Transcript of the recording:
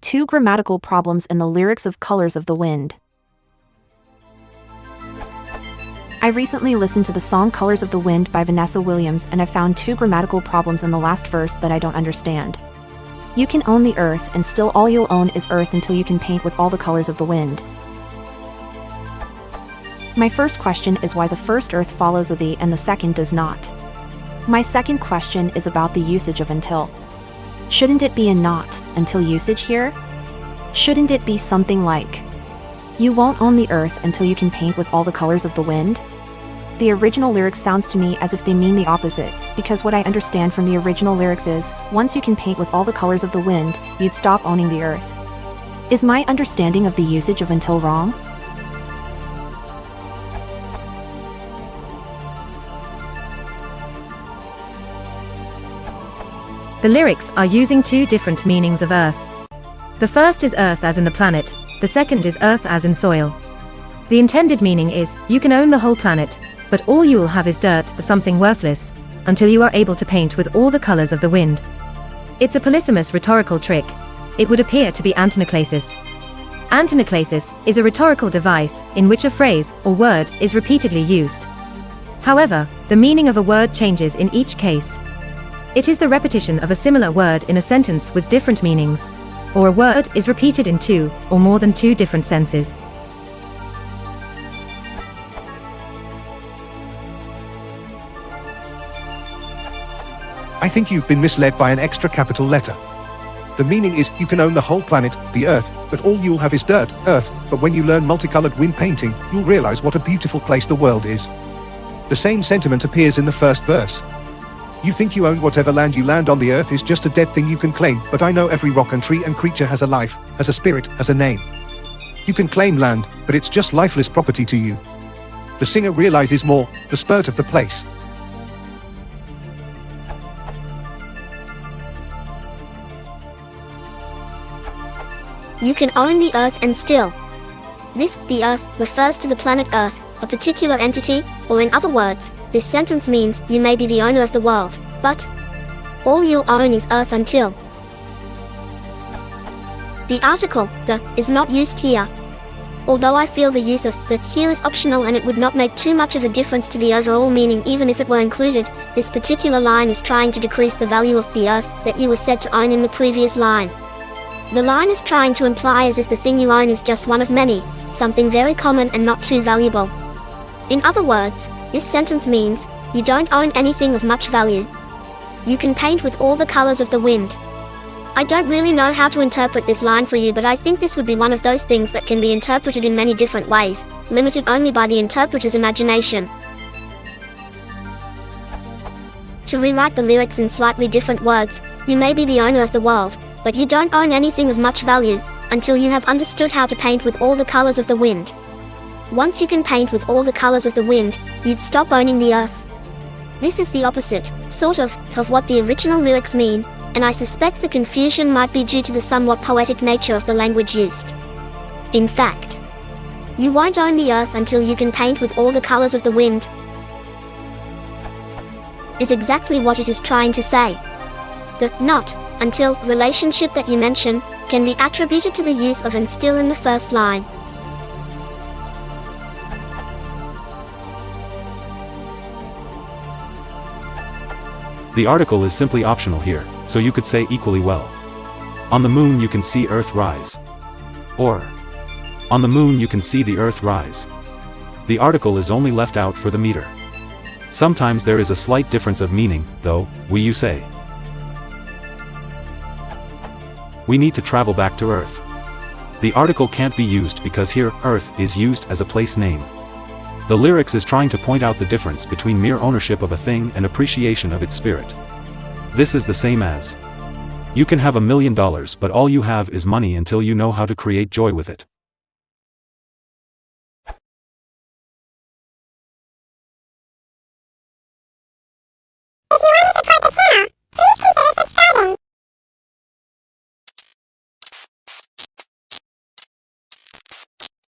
2 grammatical problems in the lyrics of Colors of the Wind. I recently listened to the song Colors of the Wind by Vanessa Williams, and I found 2 grammatical problems in the last verse that I don't understand. You can own the earth, and still all you'll own is earth until you can paint with all the colors of the wind. My first question is why the first earth follows a the and the second does not. My second question is about the usage of until. Shouldn't it be a not until usage here? Shouldn't it be something like, you won't own the earth until you can paint with all the colors of the wind? The original lyrics sounds to me as if they mean the opposite, because what I understand from the original lyrics is, once you can paint with all the colors of the wind, you'd stop owning the earth. Is my understanding of the usage of until wrong? The lyrics are using 2 different meanings of earth. The first is earth as in the planet, the second is earth as in soil. The intended meaning is, you can own the whole planet, but all you will have is dirt, something worthless, until you are able to paint with all the colors of the wind. It's a polysemous rhetorical trick. It would appear to be antinoclasis. Antinoclasis is a rhetorical device in which a phrase or word is repeatedly used. However, the meaning of a word changes in each case. It is the repetition of a similar word in a sentence with different meanings, or a word is repeated in 2 or more than 2 different senses. I think you've been misled by an extra capital letter. The meaning is, you can own the whole planet, the earth, but all you'll have is dirt, earth, but when you learn multicolored wind painting, you'll realize what a beautiful place the world is. The same sentiment appears in the first verse. You think you own whatever land you land on the earth is just a dead thing you can claim, but I know every rock and tree and creature has a life, has a spirit, has a name. You can claim land, but it's just lifeless property to you. The singer realizes more, the spirit of the place. You can own the earth and still. This, the earth, refers to the planet Earth, a particular entity, or in other words, this sentence means you may be the owner of the world, but all you'll own is earth until. The article, the, is not used here. Although I feel the use of the here is optional and it would not make too much of a difference to the overall meaning even if it were included, this particular line is trying to decrease the value of the earth that you were said to own in the previous line. The line is trying to imply as if the thing you own is just one of many, something very common and not too valuable. In other words, this sentence means, you don't own anything of much value. You can paint with all the colors of the wind. I don't really know how to interpret this line for you, but I think this would be one of those things that can be interpreted in many different ways, limited only by the interpreter's imagination. To rewrite the lyrics in slightly different words, you may be the owner of the world, but you don't own anything of much value, until you have understood how to paint with all the colors of the wind. Once you can paint with all the colors of the wind, you'd stop owning the earth. This is the opposite, sort of what the original lyrics mean, and I suspect the confusion might be due to the somewhat poetic nature of the language used. In fact, you won't own the earth until you can paint with all the colors of the wind, is exactly what it is trying to say. The not until relationship that you mention can be attributed to the use of and still in the first line. The article is simply optional here, so you could say equally well, on the moon you can see Earth rise. Or, on the moon you can see the Earth rise. The article is only left out for the meter. Sometimes there is a slight difference of meaning, though, you say. We need to travel back to Earth. The article can't be used because here, Earth is used as a place name. The lyrics is trying to point out the difference between mere ownership of a thing and appreciation of its spirit. This is the same as, you can have $1 million but all you have is money until you know how to create joy with it.